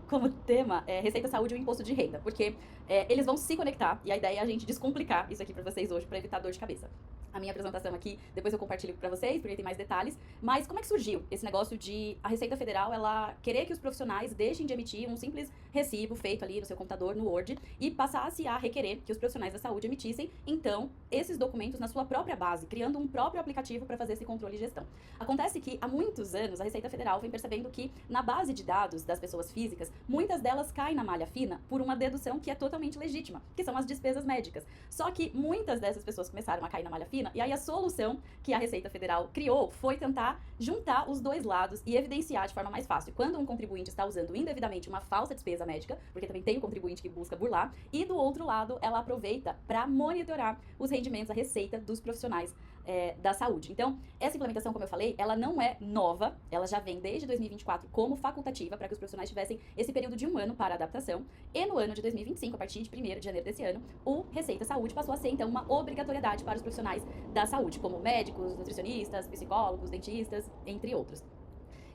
como tema Receita Saúde e o Imposto de Renda, porque eles vão se conectar e a ideia é a gente descomplicar isso aqui para vocês hoje, para evitar dor de cabeça. A minha apresentação aqui, depois eu compartilho para vocês, porque tem mais detalhes, mas como é que surgiu esse negócio de a Receita Federal, ela querer que os profissionais deixem de emitir um simples recibo feito ali no seu computador, no Word, e passasse a requerer que os profissionais da saúde emitissem, então, esses documentos na sua própria base, criando um próprio aplicativo para fazer esse controle e gestão. Acontece que há muitos anos a Receita Federal vem percebendo que na base de dados das pessoas físicas, muitas delas caem na malha fina por uma dedução que é totalmente legítima, que são as despesas médicas. Só que muitas dessas pessoas começaram a cair na malha fina, e aí a solução que a Receita Federal criou foi tentar juntar os dois lados e evidenciar de forma mais fácil quando um contribuinte está usando indevidamente uma falsa despesa médica, porque também tem o contribuinte que busca burlar, e do outro lado ela aproveita para monitorar os rendimentos, a receita dos profissionais da saúde. Então, essa implementação, como eu falei, ela não é nova, ela já vem desde 2024 como facultativa para que os profissionais tivessem esse período de um ano para adaptação, e no ano de 2025, a partir de 1º de janeiro desse ano, o Receita Saúde passou a ser, então, uma obrigatoriedade para os profissionais da saúde, como médicos, nutricionistas, psicólogos, dentistas, entre outros.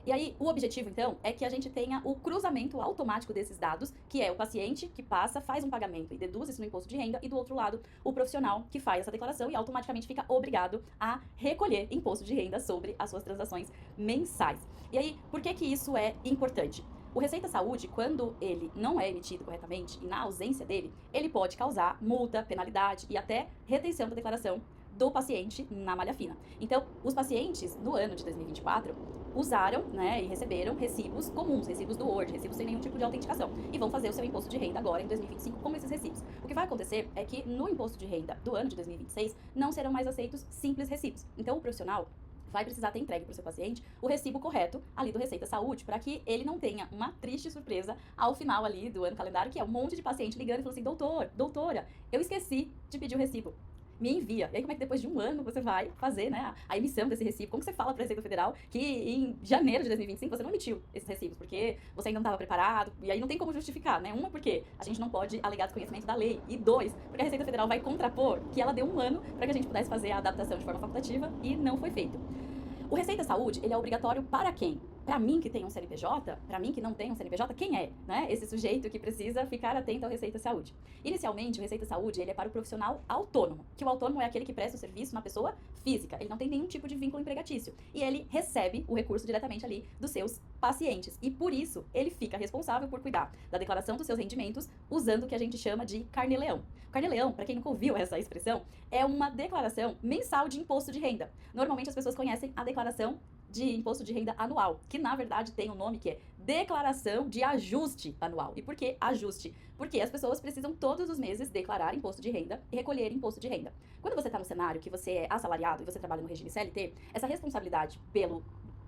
E aí, o objetivo, então, é que a gente tenha o cruzamento automático desses dados, que é o paciente que passa, faz um pagamento e deduz isso no imposto de renda, e do outro lado, o profissional que faz essa declaração e automaticamente fica obrigado a recolher imposto de renda sobre as suas transações mensais. E aí, por que que isso é importante? O Receita Saúde, quando ele não é emitido corretamente e na ausência dele, ele pode causar multa, penalidade e até retenção da declaração do paciente na malha fina. Então, os pacientes, no ano de 2024, usaram, né, e receberam recibos comuns, recibos do Word, recibos sem nenhum tipo de autenticação, e vão fazer o seu imposto de renda agora em 2025 com esses recibos. O que vai acontecer é que no imposto de renda do ano de 2026 não serão mais aceitos simples recibos. Então, o profissional vai precisar ter entregue para o seu paciente o recibo correto ali do Receita Saúde, para que ele não tenha uma triste surpresa ao final ali do ano calendário, que é um monte de paciente ligando e falando assim: doutora, eu esqueci de pedir o recibo, me envia. E aí, como é que depois de um ano você vai fazer, né, a emissão desse recibo? Como que você fala para a Receita Federal que em janeiro de 2025 você não emitiu esses recibos, porque você ainda não estava preparado? E aí não tem como justificar, né? Uma, porque a gente não pode alegar desconhecimento da lei. E dois, porque a Receita Federal vai contrapor que ela deu um ano para que a gente pudesse fazer a adaptação de forma facultativa e não foi feito. O Receita Saúde, ele é obrigatório para quem? Para mim que tem um CNPJ, para mim que não tem um CNPJ, quem é, né? Esse sujeito que precisa ficar atento ao Receita Saúde. Inicialmente, o Receita Saúde, ele é para o profissional autônomo, que o autônomo é aquele que presta o serviço na pessoa física, ele não tem nenhum tipo de vínculo empregatício, e ele recebe o recurso diretamente ali dos seus pacientes, e por isso ele fica responsável por cuidar da declaração dos seus rendimentos, usando o que a gente chama de carnê-leão. Carnê-leão, para quem nunca ouviu essa expressão, é uma declaração mensal de imposto de renda. Normalmente as pessoas conhecem a declaração de imposto de renda anual, que na verdade tem um nome que é declaração de ajuste anual. E por que ajuste? Porque as pessoas precisam todos os meses declarar imposto de renda e recolher imposto de renda. Quando você está no cenário que você é assalariado e você trabalha no regime CLT, essa responsabilidade pelo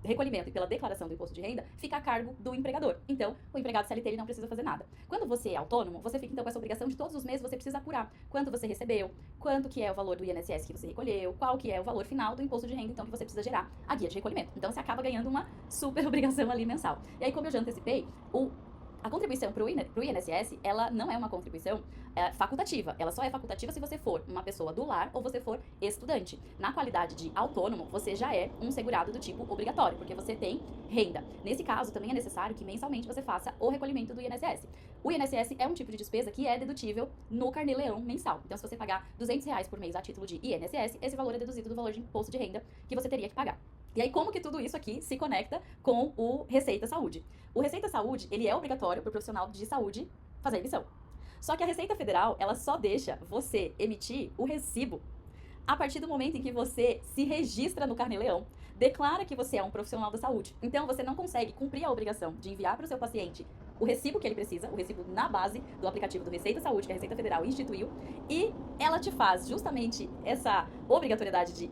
recolhimento e pela declaração do imposto de renda fica a cargo do empregador. Então, o empregado CLT ele não precisa fazer nada. Quando você é autônomo, você fica então com essa obrigação de todos os meses você precisa apurar quanto você recebeu, quanto que é o valor do INSS que você recolheu, qual que é o valor final do imposto de renda, então, que você precisa gerar a guia de recolhimento. Então, você acaba ganhando uma super obrigação ali mensal. E aí, como eu já antecipei, a contribuição para o INSS, ela não é uma contribuição facultativa. Ela só é facultativa se você for uma pessoa do lar ou você for estudante. Na qualidade de autônomo, você já é um segurado do tipo obrigatório, porque você tem renda. Nesse caso, também é necessário que mensalmente você faça o recolhimento do INSS. O INSS é um tipo de despesa que é dedutível no carnê-leão mensal. Então, se você pagar R$ 200 por mês a título de INSS, esse valor é deduzido do valor de imposto de renda que você teria que pagar. E aí, como que tudo isso aqui se conecta com o Receita Saúde? O Receita Saúde, ele é obrigatório para o profissional de saúde fazer a emissão. Só que a Receita Federal, ela só deixa você emitir o recibo a partir do momento em que você se registra no Carnê-Leão, declara que você é um profissional da saúde. Então, você não consegue cumprir a obrigação de enviar para o seu paciente o recibo que ele precisa, o recibo na base do aplicativo do Receita Saúde, que a Receita Federal instituiu, e ela te faz justamente essa obrigatoriedade de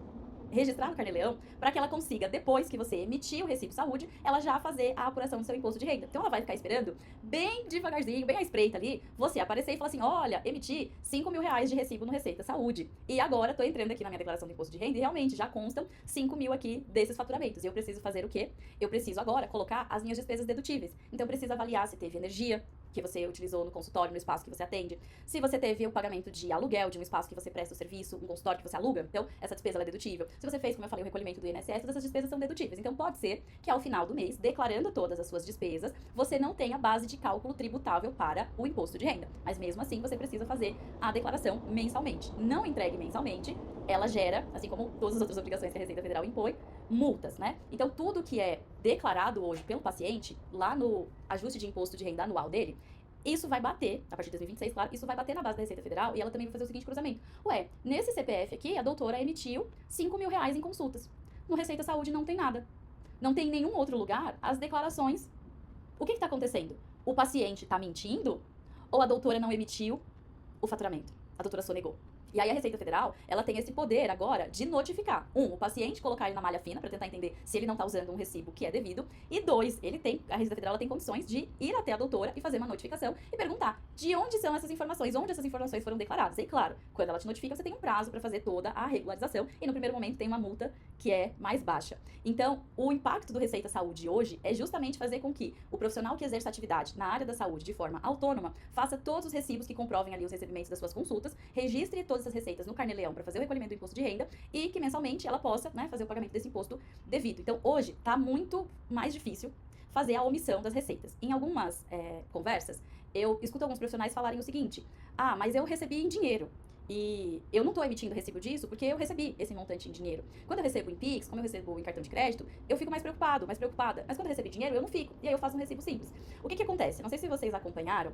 registrar no Carnê-Leão, para que ela consiga, depois que você emitir o recibo saúde, ela já fazer a apuração do seu imposto de renda. Então ela vai ficar esperando bem devagarzinho, bem à espreita ali, você aparecer e falar assim: olha, emiti R$ 5.000 de recibo no Receita Saúde. E agora tô entrando aqui na minha declaração do imposto de renda e realmente já constam 5.000 aqui desses faturamentos. E eu preciso fazer o quê? Eu preciso agora colocar as minhas despesas dedutíveis. Então eu preciso avaliar se teve energia, que você utilizou no consultório, no espaço que você atende, se você teve o pagamento de aluguel de um espaço que você presta o serviço, um consultório que você aluga, então essa despesa ela é dedutível. Se você fez, como eu falei, o recolhimento do INSS, todas essas despesas são dedutíveis. Então pode ser que ao final do mês, declarando todas as suas despesas, você não tenha base de cálculo tributável para o imposto de renda. Mas mesmo assim, você precisa fazer a declaração mensalmente. Não entregue mensalmente, ela gera, assim como todas as outras obrigações que a Receita Federal impõe, multas, né? Então tudo que é declarado hoje pelo paciente, lá no ajuste de imposto de renda anual dele, isso vai bater, a partir de 2026, claro, isso vai bater na base da Receita Federal e ela também vai fazer o seguinte cruzamento. Ué, nesse CPF aqui, a doutora emitiu R$ 5.000 em consultas. No Receita Saúde não tem nada. Não tem em nenhum outro lugar as declarações. O que está acontecendo? O paciente está mentindo ou a doutora não emitiu o faturamento? A doutora sonegou. E aí a Receita Federal, ela tem esse poder agora de notificar. O paciente colocar ele na malha fina para tentar entender se ele não está usando um recibo que é devido. E dois, a Receita Federal ela tem condições de ir até a doutora e fazer uma notificação e perguntar de onde são essas informações, onde essas informações foram declaradas. E claro, quando ela te notifica, você tem um prazo para fazer toda a regularização e no primeiro momento tem uma multa que é mais baixa. Então, o impacto do Receita Saúde hoje é justamente fazer com que o profissional que exerce atividade na área da saúde de forma autônoma faça todos os recibos que comprovem ali os recebimentos das suas consultas, registre todas essas receitas no Carnê-Leão para fazer o recolhimento do imposto de renda e que mensalmente ela possa, né, fazer o pagamento desse imposto devido. Então, hoje está muito mais difícil fazer a omissão das receitas. Em algumas conversas, eu escuto alguns profissionais falarem o seguinte: ah, mas eu recebi em dinheiro. E eu não estou emitindo recibo disso porque eu recebi esse montante em dinheiro. Quando eu recebo em Pix, como eu recebo em cartão de crédito, eu fico mais preocupado, mais preocupada. Mas quando eu recebi dinheiro, eu não fico. E aí eu faço um recibo simples. O que acontece? Não sei se vocês acompanharam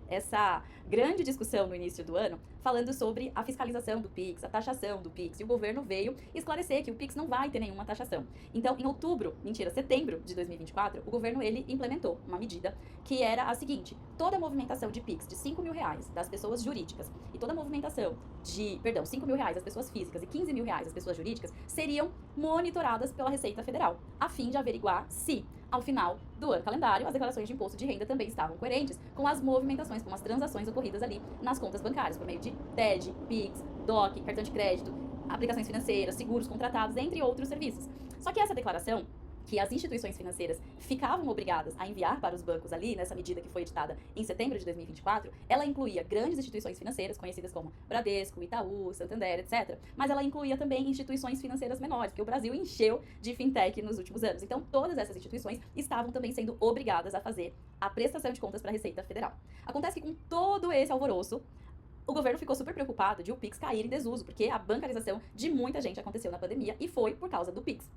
essa grande discussão no início do ano, falando sobre a fiscalização do Pix, a taxação do Pix. E o governo veio esclarecer que o Pix não vai ter nenhuma taxação. Então, em setembro de 2024, o governo ele implementou uma medida que era a seguinte: toda a movimentação de Pix de R$ 5.000 das pessoas jurídicas e toda a movimentação de, R$ 5.000 das pessoas físicas e R$ 15.000 das pessoas jurídicas seriam monitoradas pela Receita Federal, a fim de averiguar se, ao final do ano calendário, as declarações de imposto de renda também estavam coerentes com as movimentações, com as transações ocorridas ali nas contas bancárias, por meio de TED, Pix, DOC, cartão de crédito, aplicações financeiras, seguros contratados, entre outros serviços. Só que essa declaração, que as instituições financeiras ficavam obrigadas a enviar para os bancos ali, nessa medida que foi editada em setembro de 2024, ela incluía grandes instituições financeiras, conhecidas como Bradesco, Itaú, Santander, etc. Mas ela incluía também instituições financeiras menores, porque o Brasil encheu de fintech nos últimos anos. Então, todas essas instituições estavam também sendo obrigadas a fazer a prestação de contas para a Receita Federal. Acontece que com todo esse alvoroço, o governo ficou super preocupado de o Pix cair em desuso, porque a bancarização de muita gente aconteceu na pandemia e foi por causa do Pix.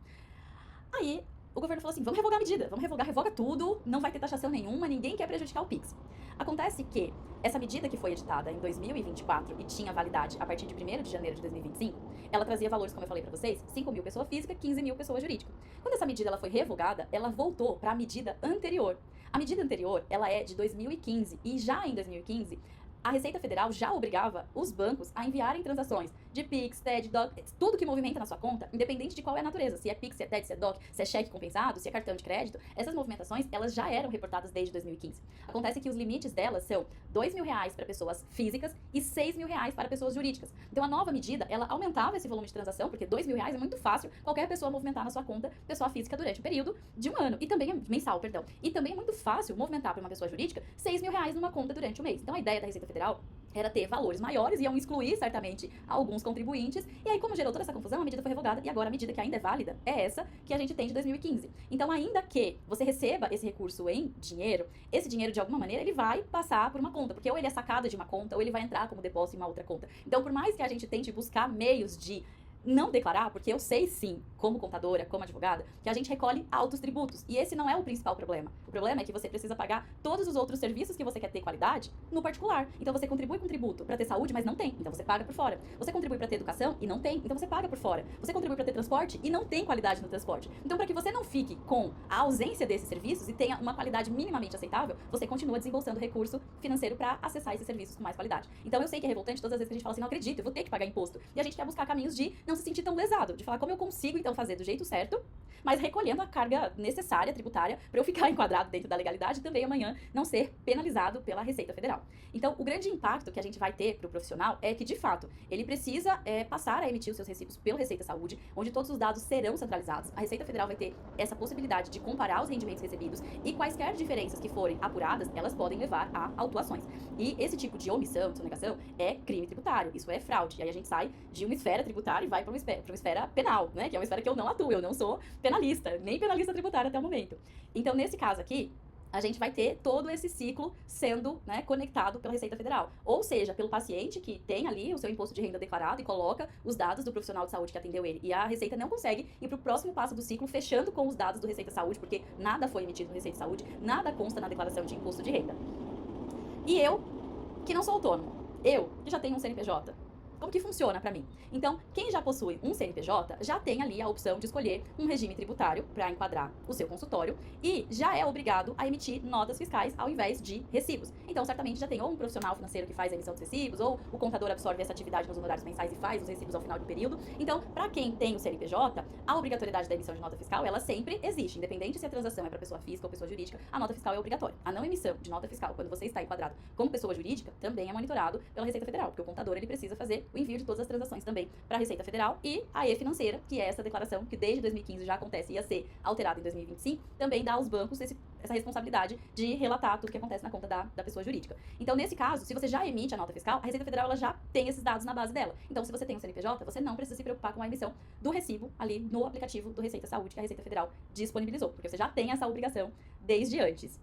Aí, o governo falou assim: vamos revogar a medida, revoga tudo, não vai ter taxação nenhuma, ninguém quer prejudicar o Pix. Acontece que essa medida que foi editada em 2024 e tinha validade a partir de 1º de janeiro de 2025, ela trazia valores, como eu falei pra vocês, 5.000 pessoa física, 15.000 pessoa jurídica. Quando essa medida ela foi revogada, ela voltou para a medida anterior. A medida anterior, ela é de 2015 e já em 2015, a Receita Federal já obrigava os bancos a enviarem transações de Pix, TED, DOC, tudo que movimenta na sua conta, independente de qual é a natureza, se é Pix, se é TED, se é DOC, se é cheque compensado, se é cartão de crédito, essas movimentações, elas já eram reportadas desde 2015. Acontece que os limites delas são R$ 2.000 para pessoas físicas e R$ 6.000 para pessoas jurídicas. Então a nova medida, ela aumentava esse volume de transação, porque R$ 2.000 é muito fácil qualquer pessoa movimentar na sua conta, pessoa física, durante um período de um ano, e também mensal, perdão. E também é muito fácil movimentar para uma pessoa jurídica R$ 6.000 numa conta durante o mês. Então a ideia da Receita Federal era ter valores maiores, iam excluir certamente alguns contribuintes, e aí como gerou toda essa confusão, a medida foi revogada, e agora a medida que ainda é válida é essa que a gente tem de 2015. Então, ainda que você receba esse recurso em dinheiro, esse dinheiro de alguma maneira ele vai passar por uma conta, porque ou ele é sacado de uma conta, ou ele vai entrar como depósito em uma outra conta. Então, por mais que a gente tente buscar meios de não declarar, porque eu sei sim, como contadora, como advogada, que a gente recolhe altos tributos. E esse não é o principal problema. O problema é que você precisa pagar todos os outros serviços que você quer ter qualidade no particular. Então você contribui com tributo para ter saúde, mas não tem. Então você paga por fora. Você contribui para ter educação e não tem. Então você paga por fora. Você contribui para ter transporte e não tem qualidade no transporte. Então para que você não fique com a ausência desses serviços e tenha uma qualidade minimamente aceitável, você continua desembolsando recurso financeiro para acessar esses serviços com mais qualidade. Então eu sei que é revoltante todas as vezes que a gente fala assim: não acredito, eu vou ter que pagar imposto. E a gente quer buscar caminhos de não não se sentir tão lesado, de falar como eu consigo então fazer do jeito certo, mas recolhendo a carga necessária tributária para eu ficar enquadrado dentro da legalidade e também amanhã não ser penalizado pela Receita Federal. Então, o grande impacto que a gente vai ter para o profissional é que, de fato, ele precisa passar a emitir os seus recibos pelo Receita Saúde, onde todos os dados serão centralizados. A Receita Federal vai ter essa possibilidade de comparar os rendimentos recebidos e quaisquer diferenças que forem apuradas, elas podem levar a autuações. E esse tipo de omissão, de sonegação, é crime tributário, isso é fraude. E aí a gente sai de uma esfera tributária e vai para uma esfera penal, né? Que é uma esfera que eu não atuo, eu não sou penalista, nem penalista tributário até o momento. Então, nesse caso aqui, a gente vai ter todo esse ciclo sendo, né, conectado pela Receita Federal. Ou seja, pelo paciente que tem ali o seu imposto de renda declarado e coloca os dados do profissional de saúde que atendeu ele. E a Receita não consegue ir para o próximo passo do ciclo, fechando com os dados do Receita Saúde, porque nada foi emitido no Receita Saúde, nada consta na declaração de imposto de renda. E eu, que não sou autônomo, eu, que já tenho um CNPJ, como que funciona para mim? Então, quem já possui um CNPJ já tem ali a opção de escolher um regime tributário para enquadrar o seu consultório e já é obrigado a emitir notas fiscais ao invés de recibos. Então, certamente já tem ou um profissional financeiro que faz a emissão dos recibos, ou o contador absorve essa atividade nos honorários mensais e faz os recibos ao final do período. Então, para quem tem o CNPJ, a obrigatoriedade da emissão de nota fiscal, ela sempre existe, independente se a transação é para pessoa física ou pessoa jurídica, a nota fiscal é obrigatória. A não emissão de nota fiscal, quando você está enquadrado como pessoa jurídica, também é monitorado pela Receita Federal, porque o contador ele precisa fazer o envio de todas as transações também para a Receita Federal e a E-Financeira, que é essa declaração que desde 2015 já acontece e ia ser alterada em 2025, também dá aos bancos essa responsabilidade de relatar tudo que acontece na conta da pessoa jurídica. Então, nesse caso, se você já emite a nota fiscal, a Receita Federal ela já tem esses dados na base dela. Então, se você tem um CNPJ, você não precisa se preocupar com a emissão do recibo ali no aplicativo do Receita Saúde, que a Receita Federal disponibilizou, porque você já tem essa obrigação desde antes.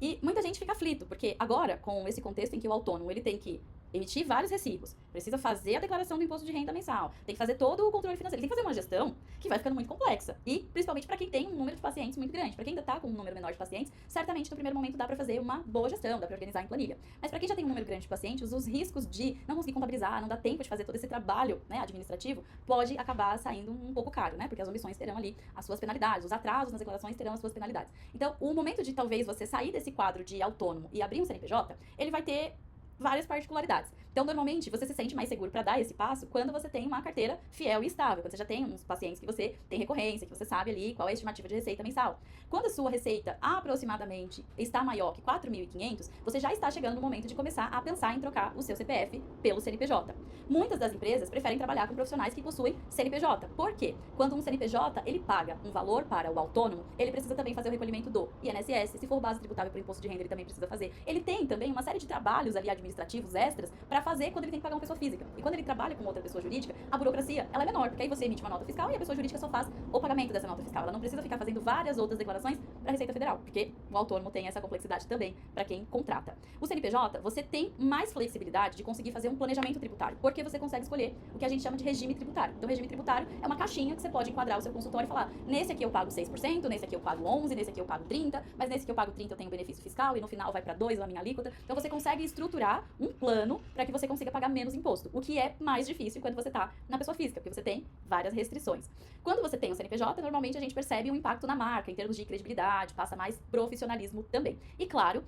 E muita gente fica aflito, porque agora, com esse contexto em que o autônomo ele tem que emitir vários recibos, precisa fazer a declaração do imposto de renda mensal, tem que fazer todo o controle financeiro, tem que fazer uma gestão que vai ficando muito complexa. E, principalmente para quem tem um número de pacientes muito grande. Para quem ainda está com um número menor de pacientes, certamente no primeiro momento dá para fazer uma boa gestão, dá para organizar em planilha. Mas para quem já tem um número grande de pacientes, os riscos de não conseguir contabilizar, não dar tempo de fazer todo esse trabalho, né, administrativo, pode acabar saindo um pouco caro, né? Porque as omissões terão ali as suas penalidades, os atrasos nas declarações terão as suas penalidades. Então, o momento de talvez você sair desse quadro de autônomo e abrir um CNPJ, ele vai ter várias particularidades. Então, normalmente, você se sente mais seguro para dar esse passo quando você tem uma carteira fiel e estável, quando você já tem uns pacientes que você tem recorrência, que você sabe ali qual é a estimativa de receita mensal. Quando a sua receita aproximadamente está maior que 4.500, você já está chegando no momento de começar a pensar em trocar o seu CPF pelo CNPJ. Muitas das empresas preferem trabalhar com profissionais que possuem CNPJ. Por quê? Quando um CNPJ, ele paga um valor para o autônomo, ele precisa também fazer o recolhimento do INSS, se for base tributável para o imposto de renda, ele também precisa fazer. Ele tem também uma série de trabalhos ali administrativos extras para fazer quando ele tem que pagar uma pessoa física. E quando ele trabalha com outra pessoa jurídica, a burocracia, ela é menor, porque aí você emite uma nota fiscal e a pessoa jurídica só faz o pagamento dessa nota fiscal. Ela não precisa ficar fazendo várias outras declarações para a Receita Federal, porque o autônomo tem essa complexidade também para quem contrata. O CNPJ, você tem mais flexibilidade de conseguir fazer um planejamento tributário, porque você consegue escolher o que a gente chama de regime tributário. Então, regime tributário é uma caixinha que você pode enquadrar o seu consultório e falar, nesse aqui eu pago 6%, nesse aqui eu pago 11%, nesse aqui eu pago 30%, mas nesse aqui eu pago 30% eu tenho benefício fiscal e no final vai para 2% a minha alíquota. Então, você consegue estruturar um plano para que você consiga pagar menos imposto, o que é mais difícil quando você está na pessoa física, porque você tem várias restrições. Quando você tem o CNPJ, normalmente a gente percebe um impacto na marca, em termos de credibilidade, passa mais profissionalismo também. E claro,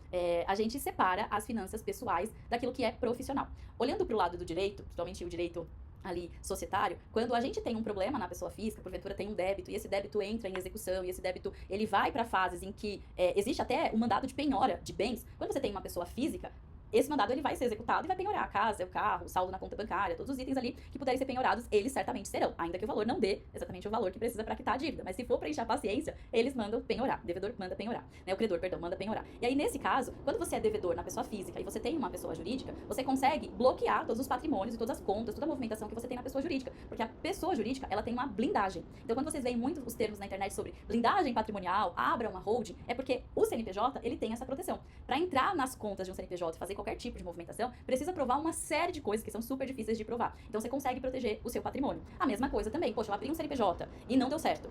a gente separa as finanças pessoais daquilo que é profissional. Olhando para o lado do direito, principalmente o direito ali societário, quando a gente tem um problema na pessoa física, porventura tem um débito, e esse débito entra em execução, e esse débito ele vai para fases em que existe até um mandado de penhora de bens. Quando você tem uma pessoa física, esse mandado ele vai ser executado e vai penhorar a casa, o carro, o saldo na conta bancária, todos os itens ali que puderem ser penhorados, eles certamente serão, ainda que o valor não dê exatamente o valor que precisa para quitar a dívida. Mas se for para encher a paciência, eles mandam penhorar. O devedor manda penhorar, né? O credor, perdão, manda penhorar. E aí, nesse caso, quando você é devedor na pessoa física e você tem uma pessoa jurídica, você consegue bloquear todos os patrimônios e todas as contas, toda a movimentação que você tem na pessoa jurídica. Porque a pessoa jurídica, ela tem uma blindagem. Então, quando vocês veem muito os termos na internet sobre blindagem patrimonial, abra uma holding, é porque o CNPJ, ele tem essa proteção. Para entrar nas contas de um CNPJ e fazer qualquer tipo de movimentação, precisa provar uma série de coisas que são super difíceis de provar. Então você consegue proteger o seu patrimônio. A mesma coisa também, poxa, eu abri um CNPJ e não deu certo.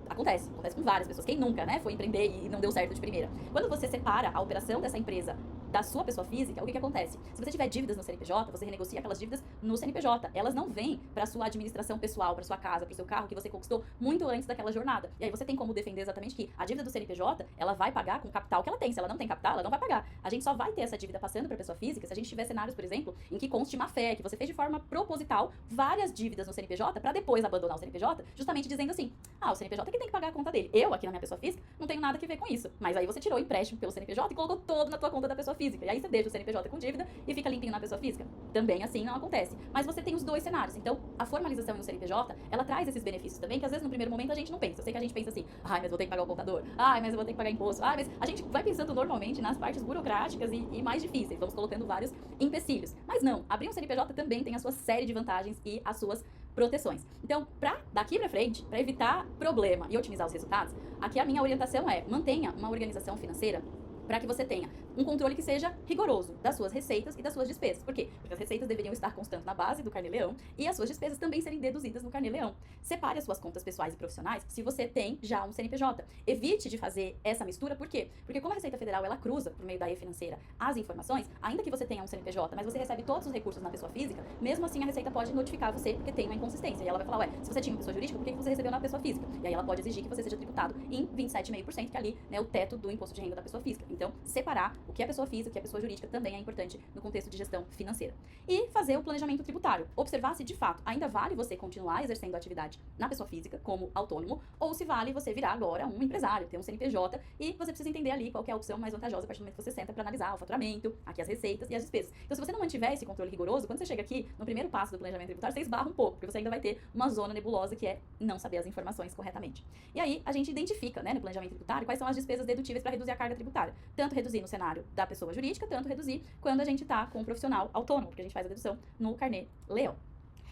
Acontece com várias pessoas. Quem nunca, né, foi empreender e não deu certo de primeira. Quando você separa a operação dessa empresa da sua pessoa física, o que acontece? Se você tiver dívidas no CNPJ, você renegocia aquelas dívidas no CNPJ. Elas não vêm para sua administração pessoal, para sua casa, para o seu carro que você conquistou muito antes daquela jornada. E aí você tem como defender exatamente que a dívida do CNPJ, ela vai pagar com o capital que ela tem. Se ela não tem capital, ela não vai pagar. A gente só vai ter essa dívida passando para pessoa física se a gente tiver cenários, por exemplo, em que conste má fé, que você fez de forma proposital várias dívidas no CNPJ para depois abandonar o CNPJ, justamente dizendo assim: o CNPJ é que tem que pagar a conta dele. Eu, aqui na minha pessoa física, não tenho nada a ver com isso. Mas aí você tirou o empréstimo pelo CNPJ e colocou todo na tua conta da pessoa física. E aí você deixa o CNPJ com dívida e fica limpinho na pessoa física. Também assim não acontece. Mas você tem os dois cenários. Então, a formalização no CNPJ, ela traz esses benefícios também, que às vezes no primeiro momento a gente não pensa. Eu sei que a gente pensa assim: mas vou ter que pagar o contador. Mas eu vou ter que pagar imposto. Mas a gente vai pensando normalmente nas partes burocráticas e mais difíceis. Vamos colocando vários empecilhos. Mas não, abrir um CNPJ também tem a sua série de vantagens e as suas proteções. Então, daqui pra frente, para evitar problema e otimizar os resultados, aqui a minha orientação é: mantenha uma organização financeira para que você tenha um controle que seja rigoroso das suas receitas e das suas despesas. Por quê? Porque as receitas deveriam estar constantes na base do Carnê-Leão e as suas despesas também serem deduzidas no Carnê-Leão. Separe as suas contas pessoais e profissionais se você tem já um CNPJ. Evite de fazer essa mistura, por quê? Porque como a Receita Federal, ela cruza, por meio da E-Financeira, as informações, ainda que você tenha um CNPJ, mas você recebe todos os recursos na pessoa física, mesmo assim a Receita pode notificar você porque tem uma inconsistência. E ela vai falar: se você tinha uma pessoa jurídica, por que você recebeu na pessoa física? E aí ela pode exigir que você seja tributado em 27,5%, que é ali, né, o teto do imposto de renda da pessoa física. Então, separar o que é pessoa física e o que é pessoa jurídica também é importante no contexto de gestão financeira. E fazer o planejamento tributário. Observar se, de fato, ainda vale você continuar exercendo a atividade na pessoa física, como autônomo, ou se vale você virar agora um empresário, ter um CNPJ, e você precisa entender ali qual que é a opção mais vantajosa a partir do momento que você senta para analisar o faturamento, aqui as receitas e as despesas. Então, se você não mantiver esse controle rigoroso, quando você chega aqui, no primeiro passo do planejamento tributário, você esbarra um pouco, porque você ainda vai ter uma zona nebulosa que é não saber as informações corretamente. E aí, a gente identifica, né, no planejamento tributário, quais são as despesas dedutíveis para reduzir a carga tributária. Tanto reduzir no cenário da pessoa jurídica, tanto reduzir quando a gente está com um profissional autônomo, porque a gente faz a dedução no Carnê-Leão.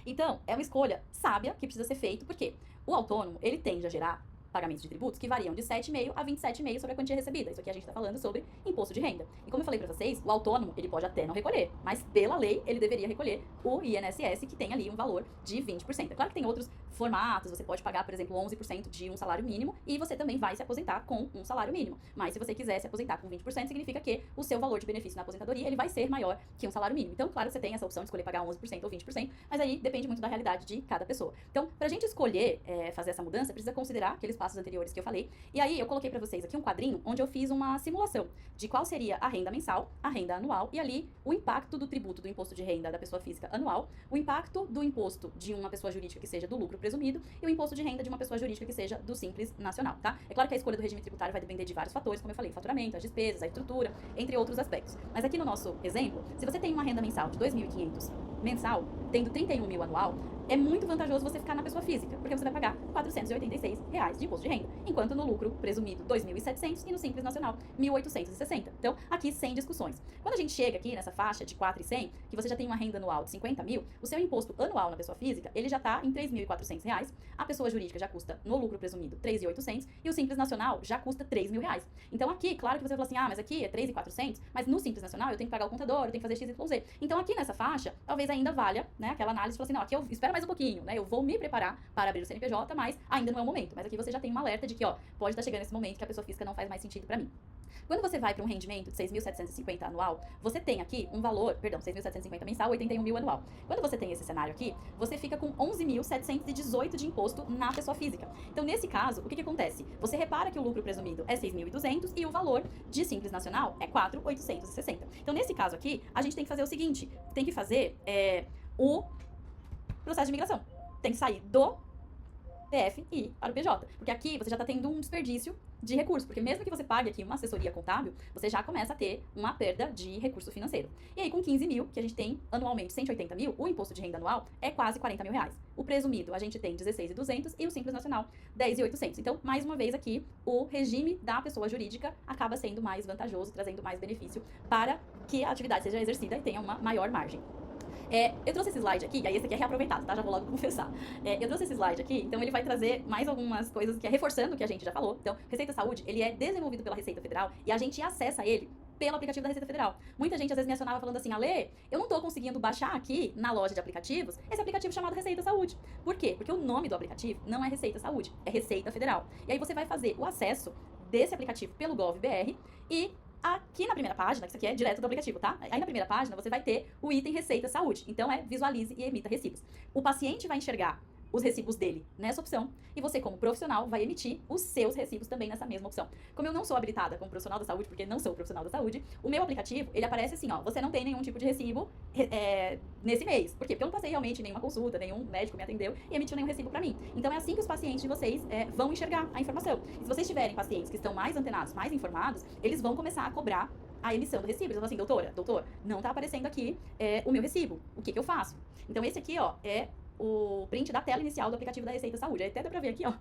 Então, é uma escolha sábia que precisa ser feita, porque o autônomo, ele tende a gerar pagamentos de tributos que variam de 7,5% a 27,5% sobre a quantia recebida. Isso aqui a gente está falando sobre imposto de renda. E como eu falei para vocês, o autônomo, ele pode até não recolher, mas pela lei, ele deveria recolher o INSS, que tem ali um valor de 20%. É claro que tem outros formatos, você pode pagar, por exemplo, 11% de um salário mínimo e você também vai se aposentar com um salário mínimo. Mas se você quiser se aposentar com 20%, significa que o seu valor de benefício na aposentadoria, ele vai ser maior que um salário mínimo. Então, claro que você tem essa opção de escolher pagar 11% ou 20%, mas aí depende muito da realidade de cada pessoa. Então, pra gente escolher fazer essa mudança, precisa considerar aqueles passos anteriores que eu falei. E aí, eu coloquei pra vocês aqui um quadrinho onde eu fiz uma simulação de qual seria a renda mensal, a renda anual e ali o impacto do tributo do imposto de renda da pessoa física anual, o impacto do imposto de uma pessoa jurídica que seja do lucro presumido e o imposto de renda de uma pessoa jurídica que seja do Simples Nacional, tá? É claro que a escolha do regime tributário vai depender de vários fatores, como eu falei, faturamento, as despesas, a estrutura, entre outros aspectos. Mas aqui no nosso exemplo, se você tem uma renda mensal de 2.500 mensal, tendo 31 mil anual, é muito vantajoso você ficar na pessoa física, porque você vai pagar R$ 486 de imposto de renda, enquanto no lucro presumido 2.700 e no Simples Nacional 1.860. Então, aqui sem discussões. Quando a gente chega aqui nessa faixa de 4.100, que você já tem uma renda anual de 50 mil, o seu imposto anual na pessoa física, ele já está em R$ 3.400, a pessoa jurídica já custa, no lucro presumido, 3.800 e o Simples Nacional já custa R$ 3.000. Então, aqui, claro que você vai falar assim, mas aqui é 3.400, mas no Simples Nacional eu tenho que pagar o contador, eu tenho que fazer X, Y, Z. Então, aqui nessa faixa, talvez ainda valha, né, aquela análise de falar assim, não, aqui eu espero mais um pouquinho, né, eu vou me preparar para abrir o CNPJ, mas ainda não é o momento. Mas aqui você já tem um alerta de que, pode estar chegando esse momento que a pessoa física não faz mais sentido para mim. Quando você vai para um rendimento de 6.750 anual, você tem aqui um valor, 6.750 mensal, 81 mil anual. Quando você tem esse cenário aqui, você fica com 11.718 de imposto na pessoa física. Então, nesse caso, o que acontece? Você repara que o lucro presumido é 6.200 e o valor de Simples Nacional é 4.860. Então, nesse caso aqui, a gente tem que fazer o seguinte, tem que fazer o processo de migração. Tem que sair do PF e ir para o PJ. Porque aqui você já está tendo um desperdício de recursos, porque mesmo que você pague aqui uma assessoria contábil, você já começa a ter uma perda de recurso financeiro. E aí com 15 mil, que a gente tem anualmente 180 mil, o imposto de renda anual é quase 40 mil reais. O presumido a gente tem 16.200 e o Simples Nacional 10.800. Então, mais uma vez aqui, o regime da pessoa jurídica acaba sendo mais vantajoso, trazendo mais benefício para que a atividade seja exercida e tenha uma maior margem. Eu trouxe esse slide aqui, e aí esse aqui é reaproveitado, tá? Já vou logo confessar. Eu trouxe esse slide aqui, então ele vai trazer mais algumas coisas que é reforçando o que a gente já falou. Então, Receita Saúde, ele é desenvolvido pela Receita Federal e a gente acessa ele pelo aplicativo da Receita Federal. Muita gente às vezes me acionava falando assim, Ale, eu não tô conseguindo baixar aqui na loja de aplicativos esse aplicativo chamado Receita Saúde. Por quê? Porque o nome do aplicativo não é Receita Saúde, é Receita Federal. E aí você vai fazer o acesso desse aplicativo pelo Gov.br e Aqui na primeira página, que isso aqui é direto do aplicativo, tá? Aí na primeira página você vai ter o item Receita Saúde. Então visualize e emita recibos. O paciente vai enxergar os recibos dele nessa opção e você, como profissional, vai emitir os seus recibos também nessa mesma opção. Como eu não sou habilitada como profissional da saúde, porque não sou profissional da saúde, o meu aplicativo, ele aparece assim, ó, você não tem nenhum tipo de recibo nesse mês. Por quê? Porque eu não passei realmente nenhuma consulta, nenhum médico me atendeu e emitiu nenhum recibo pra mim. Então é assim que os pacientes de vocês vão enxergar a informação. E se vocês tiverem pacientes que estão mais antenados, mais informados, eles vão começar a cobrar a emissão do recibo. Eles vão assim, doutor, não tá aparecendo aqui o meu recibo. O que eu faço? Então esse aqui, ó, é o print da tela inicial do aplicativo da Receita Saúde. Aí até dá pra ver aqui, ó,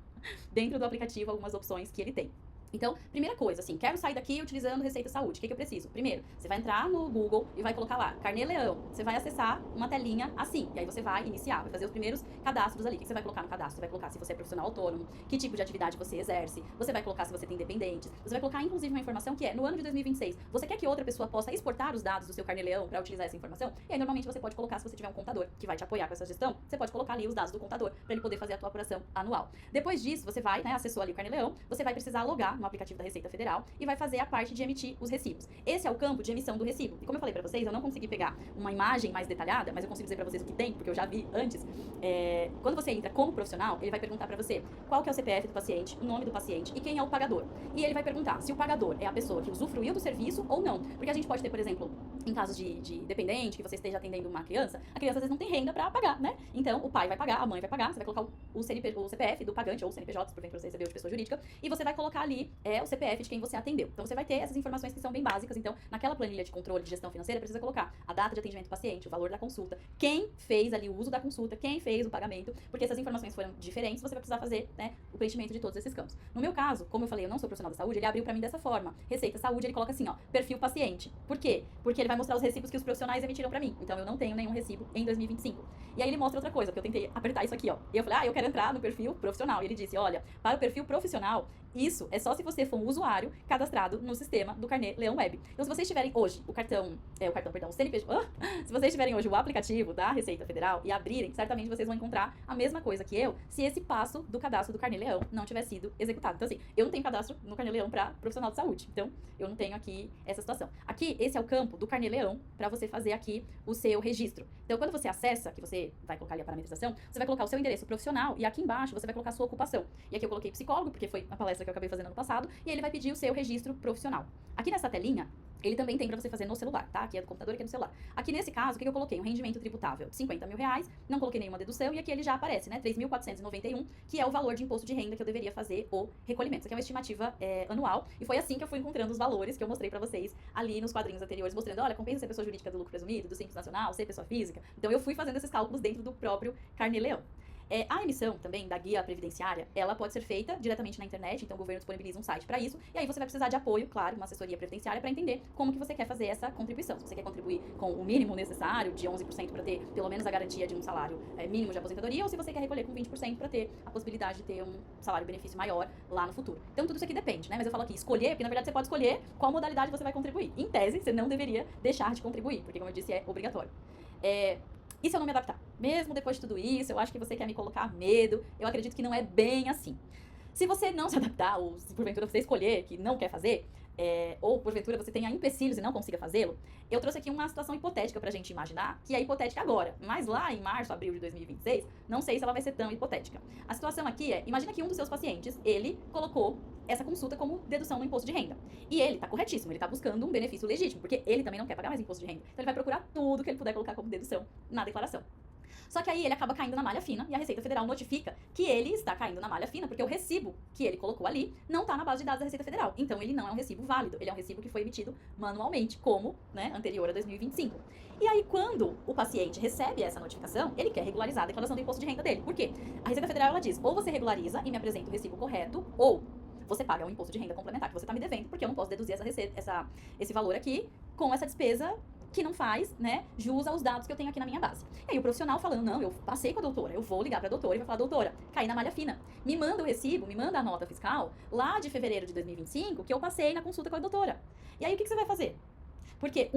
dentro do aplicativo, algumas opções que ele tem. Então, primeira coisa, assim, quero sair daqui utilizando Receita Saúde. O que eu preciso? Primeiro, você vai entrar no Google e vai colocar lá, Carnê Leão. Você vai acessar uma telinha assim. E aí você vai iniciar, vai fazer os primeiros cadastros ali. O que você vai colocar no cadastro? Você vai colocar se você é profissional autônomo, que tipo de atividade você exerce. Você vai colocar se você tem dependentes. Você vai colocar, inclusive, uma informação que é, no ano de 2026, você quer que outra pessoa possa exportar os dados do seu Carnê Leão para utilizar essa informação? E aí, normalmente, você pode colocar, se você tiver um contador que vai te apoiar com essa gestão, você pode colocar ali os dados do contador para ele poder fazer a tua apuração anual. Depois disso, você vai, acessou ali o Carnê Leão, você vai precisar logar no aplicativo da Receita Federal e vai fazer a parte de emitir os recibos. Esse é o campo de emissão do recibo. E como eu falei pra vocês, eu não consegui pegar uma imagem mais detalhada, mas eu consigo dizer pra vocês o que tem, porque eu já vi antes. Quando você entra como profissional, ele vai perguntar pra você qual que é o CPF do paciente, o nome do paciente e quem é o pagador. E ele vai perguntar se o pagador é a pessoa que usufruiu do serviço ou não. Porque a gente pode ter, por exemplo, em casos de dependente, que você esteja atendendo uma criança, a criança às vezes não tem renda pra pagar, né? Então, o pai vai pagar, a mãe vai pagar, você vai colocar o CPF do pagante ou o CNPJ, se porventura você recebeu de pessoa jurídica, e você vai colocar ali o CPF de quem você atendeu. Então, você vai ter essas informações que são bem básicas. Então, naquela planilha de controle de gestão financeira, precisa colocar a data de atendimento do paciente, o valor da consulta, quem fez ali o uso da consulta, quem fez o pagamento, porque essas informações foram diferentes, você vai precisar fazer, o preenchimento de todos esses campos. No meu caso, como eu falei, eu não sou profissional da saúde, ele abriu pra mim dessa forma. Receita Saúde, ele coloca assim, ó, perfil paciente. Por quê? Porque ele vai mostrar os recibos que os profissionais emitiram pra mim. Então, eu não tenho nenhum recibo em 2025. E aí ele mostra outra coisa, porque eu tentei apertar isso aqui, ó. E eu falei, eu quero entrar no perfil profissional. E ele disse, olha, para o perfil profissional, isso é só se você for um usuário cadastrado no sistema do Carnê Leão Web. Então, se vocês tiverem hoje o CNPJ, se vocês tiverem hoje o aplicativo da Receita Federal e abrirem, certamente vocês vão encontrar a mesma coisa que eu, se esse passo do cadastro do Carnê Leão não tiver sido executado. Então, assim, eu não tenho cadastro no Carnê Leão para profissional de saúde. Então, eu não tenho aqui essa situação. Aqui, esse é o campo do Carnê Leão para você fazer aqui o seu registro. Então, quando você acessa, que você vai colocar ali a parametrização, você vai colocar o seu endereço profissional e aqui embaixo você vai colocar a sua ocupação. E aqui eu coloquei psicólogo, porque foi a palestra que eu acabei fazendo ano passado, e ele vai pedir o seu registro profissional. Aqui nessa telinha, ele também tem para você fazer no celular, tá? Aqui é do computador, aqui é do celular. Aqui nesse caso, o que eu coloquei? Um rendimento tributável de 50 mil reais, não coloquei nenhuma dedução, e aqui ele já aparece, né? 3.491, que é o valor de imposto de renda que eu deveria fazer o recolhimento. Isso aqui é uma estimativa anual, e foi assim que eu fui encontrando os valores que eu mostrei pra vocês ali nos quadrinhos anteriores, mostrando, olha, compensa ser pessoa jurídica do lucro presumido, do Simples Nacional, ser pessoa física. Então eu fui fazendo esses cálculos dentro do próprio Carnê Leão. A emissão também da guia previdenciária, ela pode ser feita diretamente na internet, então o governo disponibiliza um site para isso, e aí você vai precisar de apoio, claro, uma assessoria previdenciária para entender como que você quer fazer essa contribuição. Se você quer contribuir com o mínimo necessário, de 11% para ter pelo menos a garantia de um salário mínimo de aposentadoria, ou se você quer recolher com 20% para ter a possibilidade de ter um salário-benefício maior lá no futuro. Então tudo isso aqui depende, né? Mas eu falo aqui, escolher, porque na verdade você pode escolher qual modalidade você vai contribuir. Em tese, você não deveria deixar de contribuir, porque como eu disse, é obrigatório. E se eu não me adaptar? Mesmo depois de tudo isso, eu acho que você quer me colocar medo. Eu acredito que não é bem assim. Se você não se adaptar, ou se porventura você escolher que não quer fazer, ou porventura você tenha empecilhos e não consiga fazê-lo, eu trouxe aqui uma situação hipotética pra gente imaginar, que é hipotética agora. Mas lá em março, abril de 2026, não sei se ela vai ser tão hipotética. A situação aqui imagina que um dos seus pacientes, ele colocou essa consulta como dedução no imposto de renda. E ele tá corretíssimo, ele tá buscando um benefício legítimo, porque ele também não quer pagar mais imposto de renda. Então ele vai procurar tudo que ele puder colocar como dedução na declaração. Só que aí ele acaba caindo na malha fina e a Receita Federal notifica que ele está caindo na malha fina porque o recibo que ele colocou ali não está na base de dados da Receita Federal. Então ele não é um recibo válido, ele é um recibo que foi emitido manualmente, como, anterior a 2025. E aí quando o paciente recebe essa notificação, ele quer regularizar a declaração do imposto de renda dele. Por quê? A Receita Federal ela diz, ou você regulariza e me apresenta o recibo correto, ou você paga um imposto de renda complementar que você está me devendo, porque eu não posso deduzir esse valor aqui com essa despesa que não faz, jus aos dados que eu tenho aqui na minha base. E aí o profissional falando, não, eu passei com a doutora, eu vou ligar pra doutora e vou falar, doutora, caí na malha fina, me manda o recibo, me manda a nota fiscal lá de fevereiro de 2025 que eu passei na consulta com a doutora. E aí o que você vai fazer? Porque,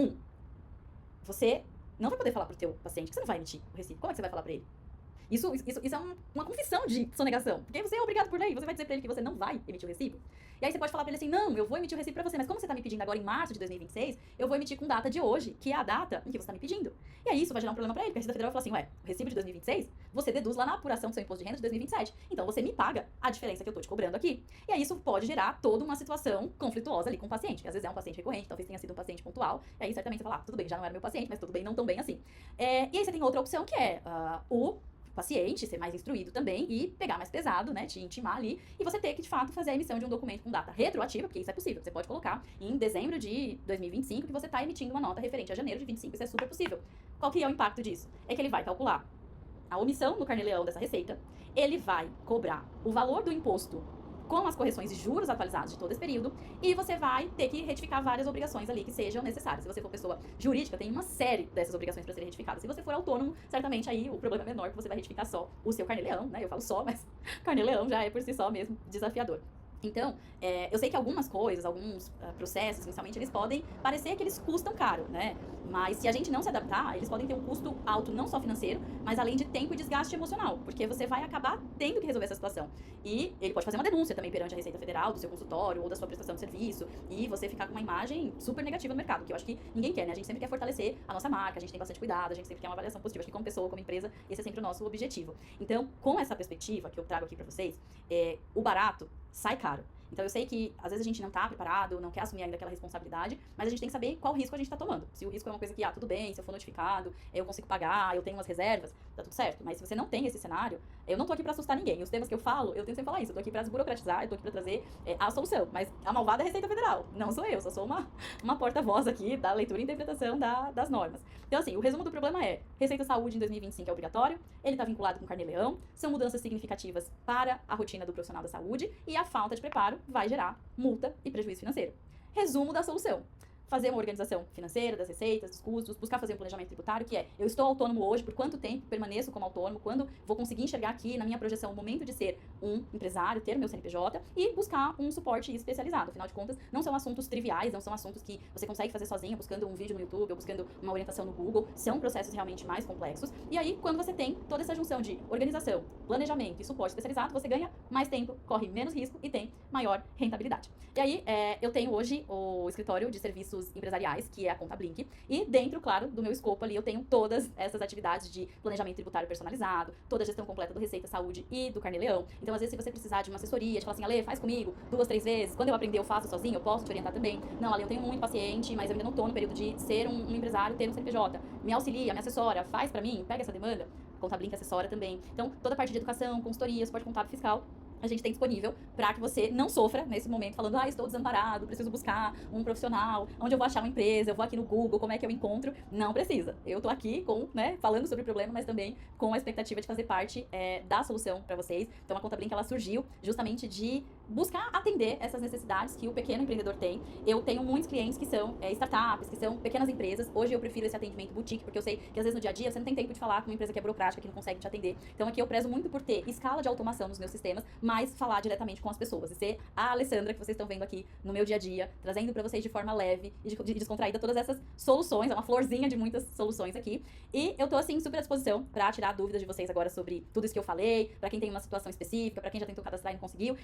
você não vai poder falar pro teu paciente que você não vai emitir o recibo. Como é que você vai falar pra ele? Isso é uma confissão de sonegação. Porque você é obrigado por lei, você vai dizer pra ele que você não vai emitir o recibo. E aí você pode falar pra ele assim, não, eu vou emitir o recibo pra você, mas como você tá me pedindo agora em março de 2026, eu vou emitir com data de hoje, que é a data em que você tá me pedindo. E aí isso vai gerar um problema pra ele, porque a Receita Federal vai falar assim, ué, o recibo de 2026, você deduz lá na apuração do seu imposto de renda de 2027. Então você me paga a diferença que eu tô te cobrando aqui. E aí isso pode gerar toda uma situação conflituosa ali com o paciente, que às vezes é um paciente recorrente, talvez tenha sido um paciente pontual, e aí certamente você fala, tudo bem, já não era meu paciente, mas tudo bem, não tão bem assim. E aí você tem outra opção que é o paciente ser mais instruído também e pegar mais pesado, né, te intimar ali, e você ter que, de fato, fazer a emissão de um documento com data retroativa, porque isso é possível, você pode colocar em dezembro de 2025 que você está emitindo uma nota referente a janeiro de 25, isso é super possível. Qual que é o impacto disso? É que ele vai calcular a omissão no carnê-leão dessa receita, ele vai cobrar o valor do imposto com as correções de juros atualizados de todo esse período, e você vai ter que retificar várias obrigações ali que sejam necessárias. Se você for pessoa jurídica, tem uma série dessas obrigações para serem retificadas. Se você for autônomo, certamente aí o problema é menor, que você vai retificar só o seu carnê-leão, né? Eu falo só, mas carnê-leão já é por si só mesmo desafiador. Então, eu sei que algumas coisas, alguns processos, inicialmente, eles podem parecer que eles custam caro, né? Mas se a gente não se adaptar, eles podem ter um custo alto, não só financeiro, mas além de tempo e desgaste emocional, porque você vai acabar tendo que resolver essa situação. E ele pode fazer uma denúncia também perante a Receita Federal, do seu consultório ou da sua prestação de serviço, e você ficar com uma imagem super negativa no mercado, que eu acho que ninguém quer, né? A gente sempre quer fortalecer a nossa marca, a gente tem bastante cuidado, a gente sempre quer uma avaliação positiva. Acho que como pessoa, como empresa, esse é sempre o nosso objetivo. Então, com essa perspectiva que eu trago aqui pra vocês, o barato sai caro. Então eu sei que às vezes a gente não tá preparado, não quer assumir ainda aquela responsabilidade, mas a gente tem que saber qual risco a gente tá tomando. Se o risco é uma coisa que, tudo bem, se eu for notificado, eu consigo pagar, eu tenho umas reservas, tá tudo certo. Mas se você não tem esse cenário, eu não tô aqui pra assustar ninguém. E os temas que eu falo, eu tento sempre falar isso. Eu tô aqui pra desburocratizar, eu tô aqui pra trazer a solução. Mas a malvada é a Receita Federal, não sou eu, só sou uma porta-voz aqui da leitura e interpretação das normas. Então assim, o resumo do problema é, Receita Saúde em 2025 é obrigatório, ele tá vinculado com carnê-leão, são mudanças significativas para a rotina do profissional da saúde, e a falta de preparo vai gerar multa e prejuízo financeiro. Resumo da solução. Fazer uma organização financeira, das receitas, dos custos, buscar fazer um planejamento tributário, que é, eu estou autônomo hoje, por quanto tempo permaneço como autônomo, quando vou conseguir enxergar aqui na minha projeção o momento de ser um empresário, ter meu CNPJ, e buscar um suporte especializado. Afinal de contas, não são assuntos triviais, não são assuntos que você consegue fazer sozinho, buscando um vídeo no YouTube, ou buscando uma orientação no Google, são processos realmente mais complexos. E aí, quando você tem toda essa junção de organização, planejamento e suporte especializado, você ganha mais tempo, corre menos risco e tem maior rentabilidade. E aí, eu tenho hoje o escritório de serviços empresariais, que é a Conta Blink, e dentro, claro, do meu escopo ali, eu tenho todas essas atividades de planejamento tributário personalizado, toda a gestão completa do Receita Saúde e do carnê-leão. Então, às vezes, se você precisar de uma assessoria, de falar assim, Ale, faz comigo 2, 3 vezes, quando eu aprender eu faço sozinho, eu posso te orientar também. Não, Ale, eu tenho muito paciente, mas eu ainda não tô no período de ser um empresário, ter um CNPJ. Me auxilia, me assessora, faz pra mim, pega essa demanda. Conta Blink assessora também. Então, toda a parte de educação, consultoria, suporte contábil fiscal, a gente tem disponível para que você não sofra nesse momento falando, estou desamparado, preciso buscar um profissional, onde eu vou achar uma empresa, eu vou aqui no Google, como é que eu encontro? Não precisa. Eu tô aqui falando sobre o problema, mas também com a expectativa de fazer parte da solução para vocês. Então a Conta Blink, ela surgiu justamente de buscar atender essas necessidades que o pequeno empreendedor tem. Eu tenho muitos clientes que são startups, que são pequenas empresas. Hoje eu prefiro esse atendimento boutique, porque eu sei que às vezes no dia a dia você não tem tempo de falar com uma empresa que é burocrática, que não consegue te atender. Então aqui eu prezo muito por ter escala de automação nos meus sistemas, mas falar diretamente com as pessoas e ser a Alessandra que vocês estão vendo aqui no meu dia a dia, trazendo para vocês de forma leve e descontraída todas essas soluções, é uma florzinha de muitas soluções aqui. E eu tô assim super à disposição para tirar dúvidas de vocês agora sobre tudo isso que eu falei, para quem tem uma situação específica, para quem já tentou cadastrar e não conseguiu.